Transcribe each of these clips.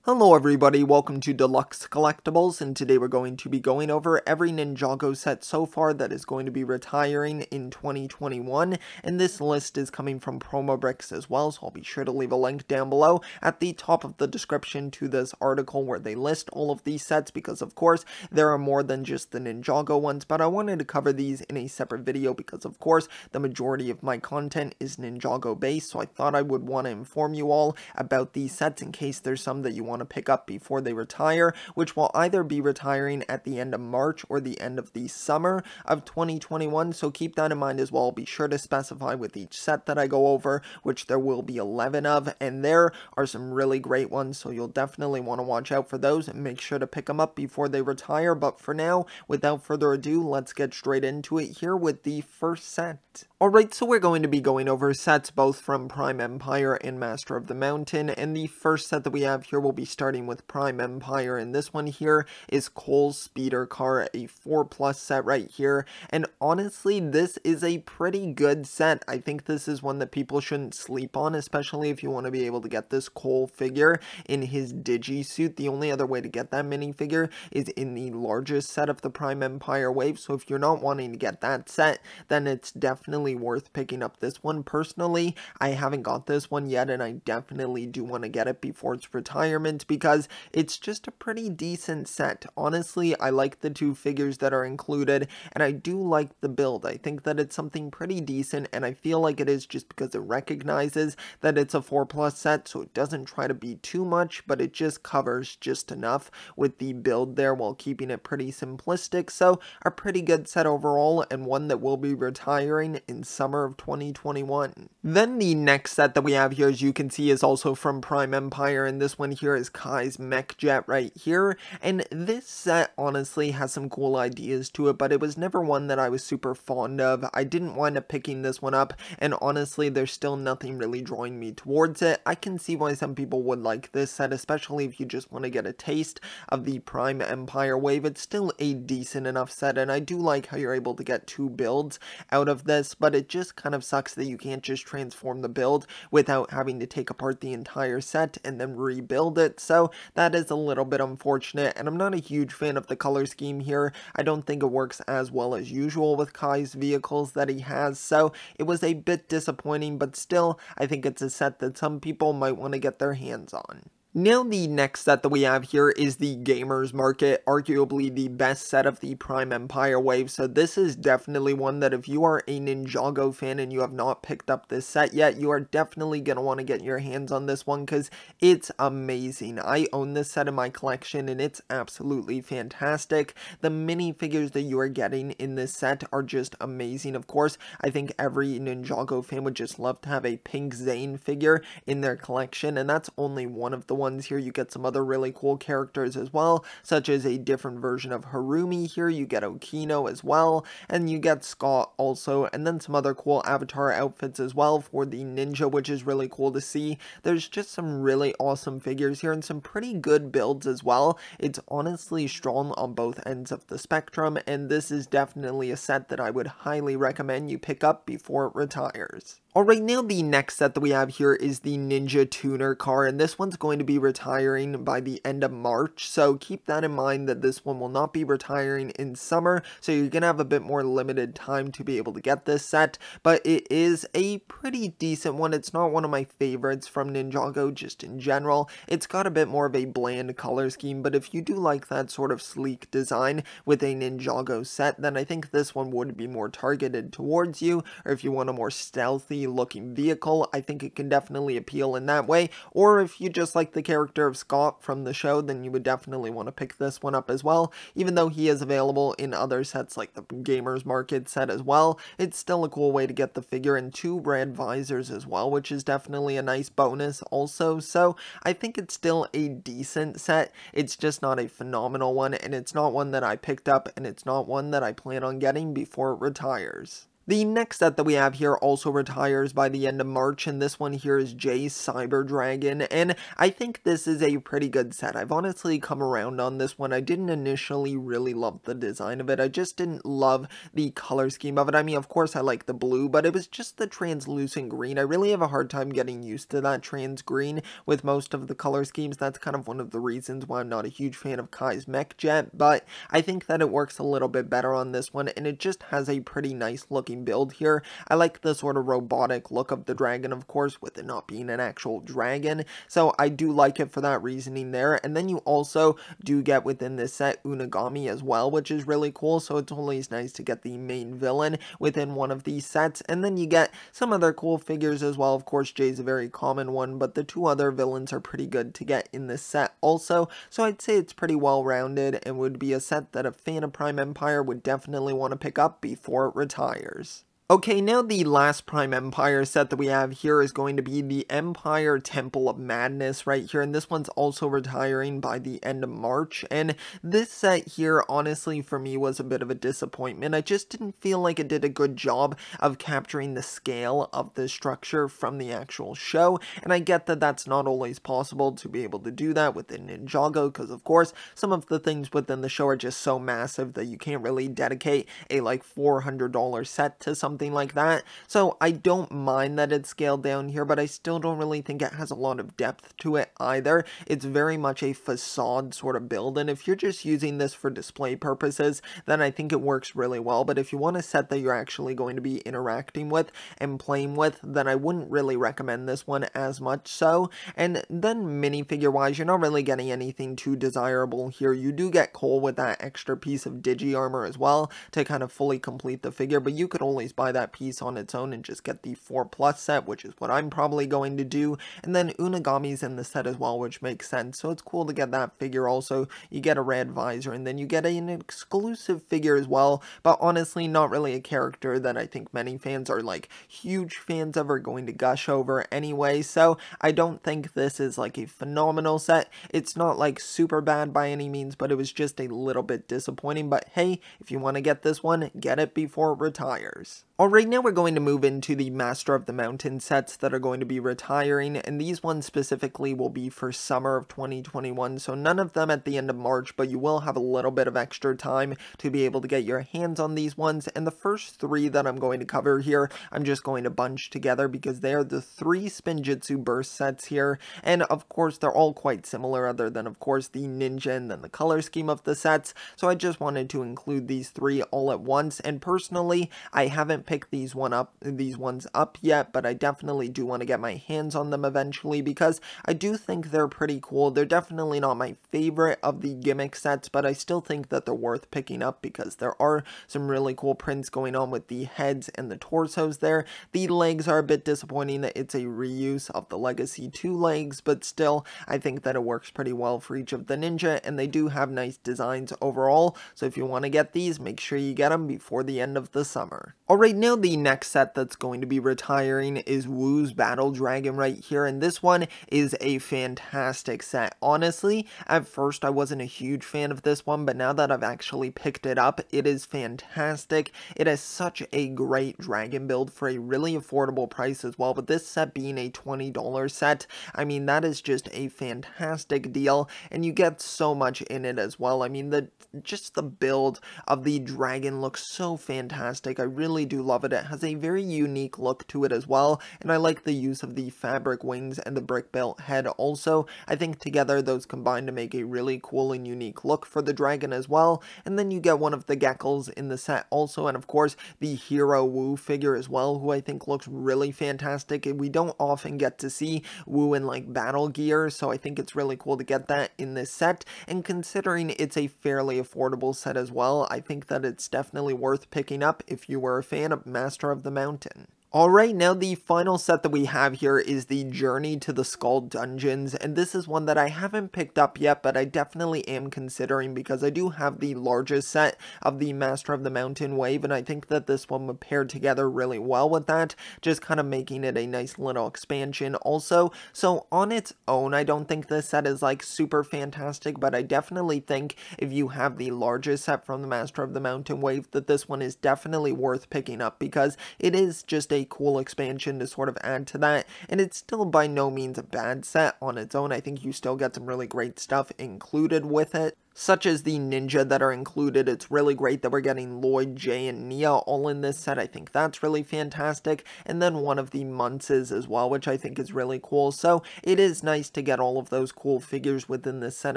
Hello everybody, welcome to Deluxe Collectibles, and today we're going to be going over every Ninjago set so far that is going to be retiring in 2021, and this list is coming from Promobricks as well, so I'll be sure to leave a link down below at the top of the description to this article where they list all of these sets, because of course there are more than just the Ninjago ones, but I wanted to cover these in a separate video because of course the majority of my content is Ninjago based, so I thought I would want to inform you all about these sets in case there's some that you want to pick up before they retire, which will either be retiring at the end of March or the end of the summer of 2021, so keep that in mind as well. Be sure to specify with each set that I go over, which there will be 11 of, and there are some really great ones, so you'll definitely want to watch out for those and make sure to pick them up before they retire. But for now, without further ado, let's get straight into it here with the first set. Alright, so we're going to be going over sets both from Prime Empire and Master of the Mountain, and the first set that we have here will be starting with Prime Empire, and this one here is Cole's Speeder Car, a 4+ set right here, and honestly, this is a pretty good set. I think this is one that people shouldn't sleep on, especially if you want to be able to get this Cole figure in his Digi suit. The only other way to get that minifigure is in the largest set of the Prime Empire wave, so if you're not wanting to get that set, then it's definitely worth picking up this one. Personally, I haven't got this one yet, and I definitely do want to get it before its retirement because it's just a pretty decent set. Honestly, I like the two figures that are included, and I do like the build. I think that it's something pretty decent, and I feel like it is just because it recognizes that it's a 4+ set, so it doesn't try to be too much, but it just covers just enough with the build there while keeping it pretty simplistic. So a pretty good set overall, and one that will be retiring in summer of 2021. Then the next set that we have here, as you can see, is also from Prime Empire, and this one here is Kai's Mech Jet right here, and this set honestly has some cool ideas to it, but it was never one that I was super fond of. I didn't wind up picking this one up, and honestly there's still nothing really drawing me towards it. I can see why some people would like this set, especially if you just want to get a taste of the Prime Empire wave. It's still a decent enough set, and I do like how you're able to get two builds out of this, but it just kind of sucks that you can't just transform the build without having to take apart the entire set and then rebuild it, so that is a little bit unfortunate, and I'm not a huge fan of the color scheme here. I don't think it works as well as usual with Kai's vehicles that he has, so it was a bit disappointing, but still, I think it's a set that some people might want to get their hands on. Now the next set that we have here is the Gamers Market, arguably the best set of the Prime Empire wave, so this is definitely one that if you are a Ninjago fan and you have not picked up this set yet, you are definitely going to want to get your hands on this one because it's amazing. I own this set in my collection and it's absolutely fantastic. The minifigures that you are getting in this set are just amazing. Of course, I think every Ninjago fan would just love to have a Pink Zane figure in their collection, and that's only one of the ones here. You get some other really cool characters as well, such as a different version of Harumi here. You get Okino as well, and you get Scott also, and then some other cool avatar outfits as well for the ninja, which is really cool to see. There's just some really awesome figures here and some pretty good builds as well. It's honestly strong on both ends of the spectrum, and this is definitely a set that I would highly recommend you pick up before it retires. Alright, now the next set that we have here is the Ninja Tuner car, and this one's going to be retiring by the end of March, so keep that in mind that this one will not be retiring in summer, so you're going to have a bit more limited time to be able to get this set, but it is a pretty decent one. It's not one of my favorites from Ninjago just in general. It's got a bit more of a bland color scheme, but if you do like that sort of sleek design with a Ninjago set, then I think this one would be more targeted towards you, or if you want a more stealthy looking vehicle, I think it can definitely appeal in that way, or if you just like the character of Scott from the show, then you would definitely want to pick this one up as well. Even though he is available in other sets like the Gamers Market set as well, it's still a cool way to get the figure, and two red visors as well, which is definitely a nice bonus also, so I think it's still a decent set. It's just not a phenomenal one, and it's not one that I picked up, and it's not one that I plan on getting before it retires. The next set that we have here also retires by the end of March, and this one here is Jay's Cyber Dragon, and I think this is a pretty good set. I've honestly come around on this one. I didn't initially really love the design of it. I just didn't love the color scheme of it. I mean, of course I like the blue, but it was just the translucent green. I really have a hard time getting used to that trans green with most of the color schemes. That's kind of one of the reasons why I'm not a huge fan of Kai's Mech Jet, but I think that it works a little bit better on this one, and it just has a pretty nice looking build here. I like the sort of robotic look of the dragon, of course, with it not being an actual dragon, so I do like it for that reasoning there. And then you also do get within this set Unagami as well, which is really cool, so it's always nice to get the main villain within one of these sets. And then you get some other cool figures as well. Of course, Jay's a very common one, but the two other villains are pretty good to get in this set also, so I'd say it's pretty well rounded and would be a set that a fan of Prime Empire would definitely want to pick up before it retires. Okay, now the last Prime Empire set that we have here is going to be the Empire Temple of Madness right here, and this one's also retiring by the end of March. And this set here, honestly, for me was a bit of a disappointment. I just didn't feel like it did a good job of capturing the scale of the structure from the actual show, and I get that that's not always possible to be able to do that within Ninjago, because of course, some of the things within the show are just so massive that you can't really dedicate a like $400 set to something like that. So I don't mind that it's scaled down here, but I still don't really think it has a lot of depth to it either. It's very much a facade sort of build, and if you're just using this for display purposes, then I think it works really well. But if you want a set that you're actually going to be interacting with and playing with, then I wouldn't really recommend this one as much so. And then minifigure wise, you're not really getting anything too desirable here. You do get Cole with that extra piece of digi armor as well to kind of fully complete the figure, but you could always buy that piece on its own and just get the 4+ set, which is what I'm probably going to do. And then Unagami's in the set as well, which makes sense, so it's cool to get that figure also. You get a red visor, and then you get an exclusive figure as well, but honestly not really a character that I think many fans are like huge fans of or going to gush over anyway, so I don't think this is like a phenomenal set. It's not like super bad by any means, but it was just a little bit disappointing. But hey, if you want to get this one, get it before it retires. Alright, now we're going to move into the Master of the Mountain sets that are going to be retiring, and these ones specifically will be for summer of 2021, so none of them at the end of March, but you will have a little bit of extra time to be able to get your hands on these ones. And the first three that I'm going to cover here, I'm just going to bunch together because they are the 3 Spinjitzu Burst sets here, and of course they're all quite similar other than of course the ninja and then the color scheme of the sets, so I just wanted to include these 3 all at once. And personally, I haven't picked these ones up yet, but I definitely do want to get my hands on them eventually because I do think they're pretty cool. They're definitely not my favorite of the gimmick sets, but I still think that they're worth picking up because there are some really cool prints going on with the heads and the torsos there. The legs are a bit disappointing that it's a reuse of the Legacy 2 legs, but still I think that it works pretty well for each of the ninja, and they do have nice designs overall, so if you want to get these, make sure you get them before the end of the summer. Alright, now the next set that's going to be retiring is Wu's Battle Dragon right here, and this one is a fantastic set. Honestly, at first I wasn't a huge fan of this one, but now that I've actually picked it up, it is fantastic. It has such a great dragon build for a really affordable price as well, but this set being a $20 set, I mean, that is just a fantastic deal, and you get so much in it as well. I mean, just the build of the dragon looks so fantastic. I really do love it. It has a very unique look to it as well, and I like the use of the fabric wings and the brick built head also. I think together those combine to make a really cool and unique look for the dragon as well. And then you get one of the geckos in the set also, and of course the Hero Wu figure as well, who I think looks really fantastic. And we don't often get to see Wu in like battle gear, so I think it's really cool to get that in this set, and considering it's a fairly affordable set as well, I think that it's definitely worth picking up if you were a fan of Master of the Mountain. Alright, now the final set that we have here is the Journey to the Skull Dungeons, and this is one that I haven't picked up yet, but I definitely am considering because I do have the largest set of the Master of the Mountain Wave, and I think that this one would pair together really well with that, just kind of making it a nice little expansion also. So on its own, I don't think this set is like super fantastic, but I definitely think if you have the largest set from the Master of the Mountain Wave, that this one is definitely worth picking up because it is just a cool expansion to sort of add to that, and it's still by no means a bad set on its own. I think you still get some really great stuff included with it, such as the ninja that are included. It's really great that we're getting Lloyd, Jay, and Nia all in this set. I think that's really fantastic. And then one of the Munces as well, which I think is really cool. So it is nice to get all of those cool figures within this set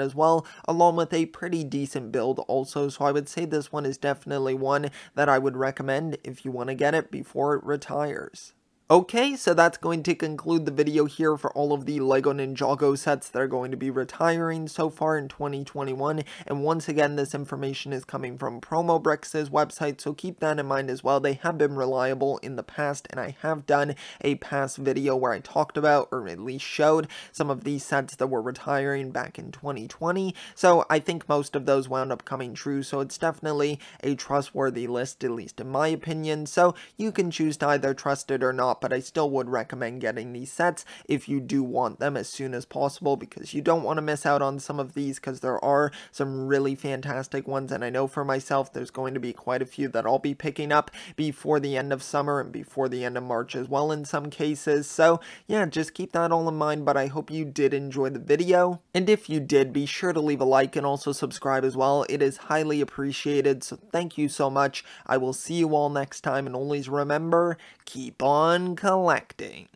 as well, along with a pretty decent build also. So I would say this one is definitely one that I would recommend if you want to get it before it retires. Okay, so that's going to conclude the video here for all of the LEGO Ninjago sets that are going to be retiring so far in 2021, and once again, this information is coming from Promobricks' website, so keep that in mind as well. They have been reliable in the past, and I have done a past video where I talked about, or at least showed, some of these sets that were retiring back in 2020, so I think most of those wound up coming true, so it's definitely a trustworthy list, at least in my opinion, so you can choose to either trust it or not, but I still would recommend getting these sets if you do want them as soon as possible, because you don't want to miss out on some of these, because there are some really fantastic ones, and I know for myself there's going to be quite a few that I'll be picking up before the end of summer and before the end of March as well in some cases. So yeah, just keep that all in mind, but I hope you did enjoy the video, and if you did, be sure to leave a like and also subscribe as well. It is highly appreciated, so thank you so much. I will see you all next time, and always remember, keep on collecting.